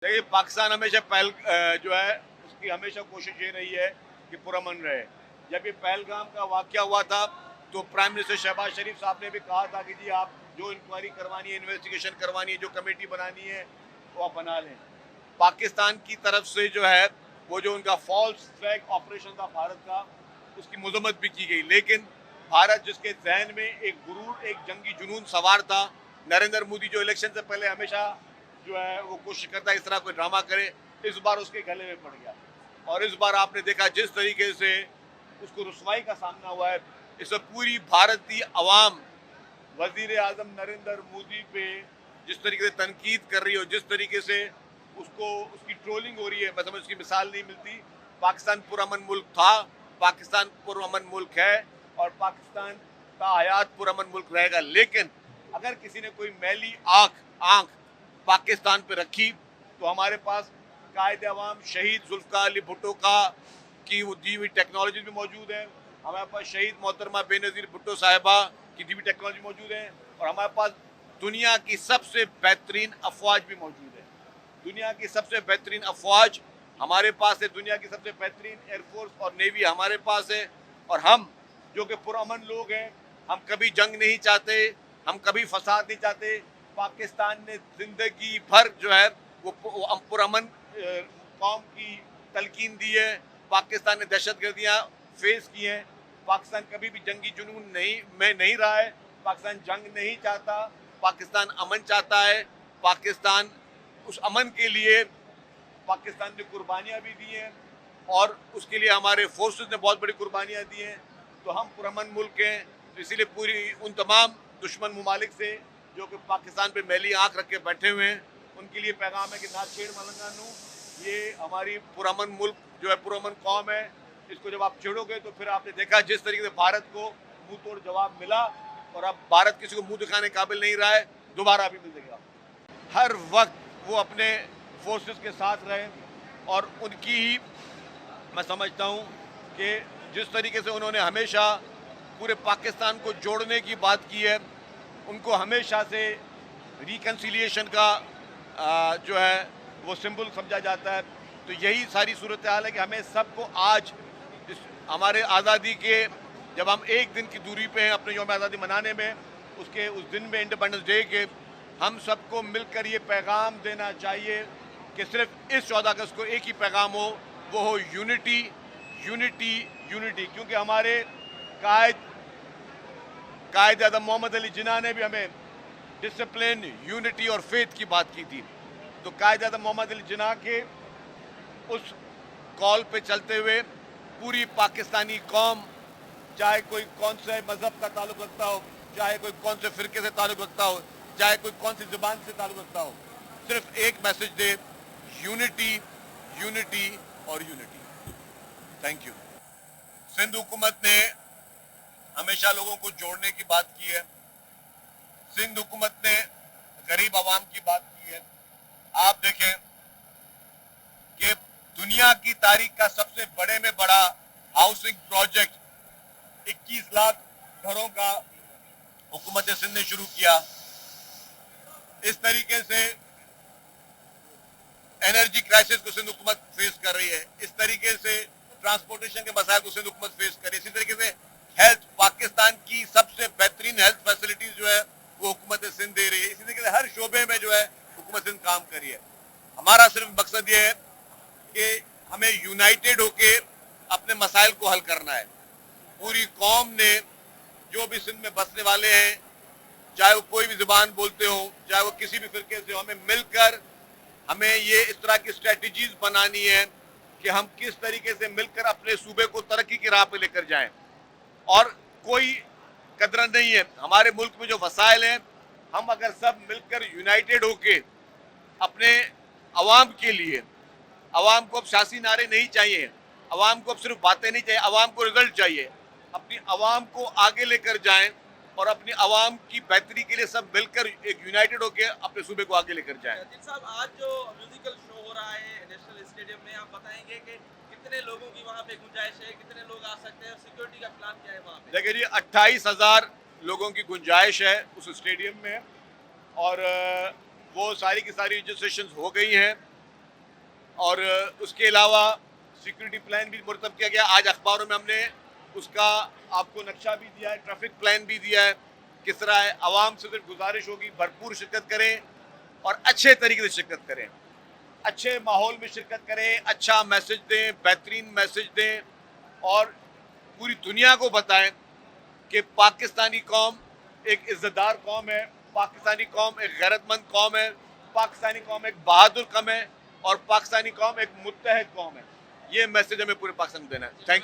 देखिए पाकिस्तान हमेशा जो है उसकी हमेशा कोशिश ये रही है कि पुरअमन रहे। जब ये पहलगाम का वाकया हुआ था तो प्राइम मिनिस्टर शहबाज शरीफ साहब ने भी कहा था कि जी आप जो इंक्वायरी करवानी है, इन्वेस्टिगेशन करवानी है, जो कमेटी बनानी है वो आप बना लें। पाकिस्तान की तरफ से जो है वो जो उनका फॉल्स फ्लैग ऑपरेशन था भारत का, उसकी मजम्मत भी की गई, लेकिन भारत जिसके जहन में एक गुरूर, एक जंगी जुनून सवार था, नरेंद्र मोदी जो इलेक्शन से पहले हमेशा जो है वो कोशिश करता है इस तरह कोई ड्रामा करे, इस बार उसके गले में पड़ गया। और इस बार आपने देखा जिस तरीके से उसको रुसवाई का सामना हुआ है, इससे पूरी भारतीय अवाम वजीर आजम नरेंद्र मोदी पे जिस तरीके से तनकीद कर रही हो, जिस तरीके से उसको उसकी ट्रोलिंग हो रही है, मैं समझ उसकी मिसाल नहीं मिलती। पाकिस्तान पुरअमन मुल्क था, पाकिस्तान पुरअमन मुल्क है और पाकिस्तान का हयात पुरअमन मुल्क रहेगा। लेकिन अगर किसी ने कोई मैली आंख पाकिस्तान पे रखी तो हमारे पास कायद अवाम शहीद जुल्फ़िकार अली भुट्टो का की वो दी हुई टेक्नोलॉजी भी मौजूद है, हमारे पास शहीद मोहतरमा बेनज़ीर भुट्टो साहिबा की दी हुई टेक्नोलॉजी मौजूद है, और हमारे पास दुनिया की सबसे बेहतरीन अफवाज भी मौजूद है। दुनिया की सबसे बेहतरीन अफवाज हमारे पास है, दुनिया की सबसे बेहतरीन एयरफोर्स और नेवी हमारे पास है। और हम जो कि पुरअमन लोग हैं, हम कभी जंग नहीं चाहते, हम कभी फसाद नहीं चाहते। पाकिस्तान ने जिंदगी भर जो है वो पुरअमन कौम की तलकीन दी है। पाकिस्तान ने दहशतगर्दियाँ फेस की हैं। पाकिस्तान कभी भी जंगी जुनून नहीं रहा है। पाकिस्तान जंग नहीं चाहता, पाकिस्तान अमन चाहता है। पाकिस्तान उस अमन के लिए पाकिस्तान ने कुर्बानियाँ भी दी हैं और उसके लिए हमारे फोर्सेस ने बहुत बड़ी कुर्बानियाँ दी हैं। तो हम पुरअमन मुल्क हैं, तो इसीलिए पूरी उन तमाम दुश्मन ममालिक से जो कि पाकिस्तान पे मैली आंख रख के बैठे हुए हैं, उनके लिए पैगाम है कि ना छेड़ मलंगानू, ये हमारी पुरअमन मुल्क जो है, पुरअमन कौम है। इसको जब आप छेड़ोगे तो फिर आपने देखा जिस तरीके से भारत को मुंह तोड़ जवाब मिला, और अब भारत किसी को मुंह दिखाने काबिल नहीं रहा है, दोबारा भी मिलेगा। हर वक्त वो अपने फोर्सेस के साथ रहे और उनकी ही मैं समझता हूँ कि जिस तरीके से उन्होंने हमेशा पूरे पाकिस्तान को जोड़ने की बात की है, उनको हमेशा से रिकन्सिलिएशन का जो है वो सिंबल समझा जाता है। तो यही सारी सूरत हाल है कि हमें सबको आज इस हमारे आज़ादी के जब हम एक दिन की दूरी पे हैं अपने यौम आज़ादी मनाने में, उसके उस दिन में इंडिपेंडेंस डे के, हम सबको मिलकर ये पैगाम देना चाहिए कि सिर्फ इस 14 अगस्त को एक ही पैगाम हो, वो हो यूनिटी यूनिटी यूनिटी। क्योंकि हमारे कायद आज़म मोहम्मद अली जिन्ना ने भी हमें डिसिप्लिन, यूनिटी और फेथ की बात की थी। तो कायद आज़म मोहम्मद अली जिन्ना के उस कॉल पे चलते हुए पूरी पाकिस्तानी कौम, चाहे कोई कौन से मजहब का ताल्लुक रखता हो, चाहे कोई कौन से फिरके से ताल्लुक रखता हो, चाहे कोई कौन सी जुबान से ताल्लुक रखता हो, सिर्फ एक मैसेज दे, यूनिटी यूनिटी और यूनिटी। Thank you. सिंध हुकूमत ने हमेशा लोगों को जोड़ने की बात की है। सिंध हुकूमत ने गरीब आवाम की बात की है। आप देखें कि दुनिया की तारीख का सबसे बड़े में बड़ा हाउसिंग प्रोजेक्ट 21 लाख घरों का हुकूमत सिंध ने शुरू किया। इस तरीके से एनर्जी क्राइसिस को सिंध हुकूमत फेस कर रही है, इस तरीके से ट्रांसपोर्टेशन के मसाइल को सिंध हुकूमत फेस कर रही है, इसी तरीके से हेल्थ, पाकिस्तान की सबसे बेहतरीन हेल्थ फैसिलिटीज जो है वो हुकूमत सिंध दे रही है। इसी तरीके से हर शोबे में जो है हुकूमत सिंध काम कर रही है। हमारा सिर्फ मकसद ये है कि हमें यूनाइटेड होके अपने मसाइल को हल करना है। पूरी कौम ने, जो भी सिंध में बसने वाले हैं, चाहे वो कोई भी जुबान बोलते हो, चाहे वो किसी भी फिरके से हो, हमें मिलकर हमें ये इस तरह की स्ट्रेटजीज बनानी है कि हम किस तरीके से मिलकर अपने सूबे को तरक्की की राह पे लेकर जाएं। और कोई कदर नहीं है, हमारे मुल्क में जो वसाइल हैं, हम अगर सब मिलकर यूनाइटेड होके अपने अवाम के लिए, अवाम को अब सियासी नारे नहीं चाहिए, अवाम को अब सिर्फ बातें नहीं चाहिए, अवाम को रिजल्ट चाहिए। अपनी अवाम को आगे लेकर जाएं और अपनी अवाम की बेहतरी के लिए सब मिलकर एक यूनाइटेड होकर अपने सूबे को आगे लेकर जाएं। दिल साहब, आज जो म्यूजिकल शो हो रहा है नेशनल स्टेडियम में, आप बताएंगे कि कितने लोगों की वहाँ पे गुंजाइश है, कितने लोग आ सकते हैं और सिक्योरिटी का प्लान क्या है वहाँ पे? देखिए जी, 28,000 लोगों की गुंजाइश है उस स्टेडियम में, और वो सारी की सारी रजिस्ट्रेशन हो गई हैं। اور اس کے علاوہ سیکورٹی پلان بھی مرتب کیا گیا. آج اخباروں میں ہم نے اس کا آپ کو نقشہ بھی دیا ہے, ٹریفک پلان بھی دیا ہے کس طرح ہے. عوام سے صرف گزارش ہوگی بھرپور شرکت کریں اور اچھے طریقے سے شرکت کریں, اچھے ماحول میں شرکت کریں, اچھا میسج دیں, بہترین میسج دیں اور پوری دنیا کو بتائیں کہ پاکستانی قوم ایک عزت دار قوم ہے, پاکستانی قوم ایک غیرت مند قوم ہے, پاکستانی قوم ایک بہادر قوم ہے اور پاکستانی قوم ایک متحد قوم ہے. یہ میسج ہمیں پورے پاکستان میں دینا ہے. تھینک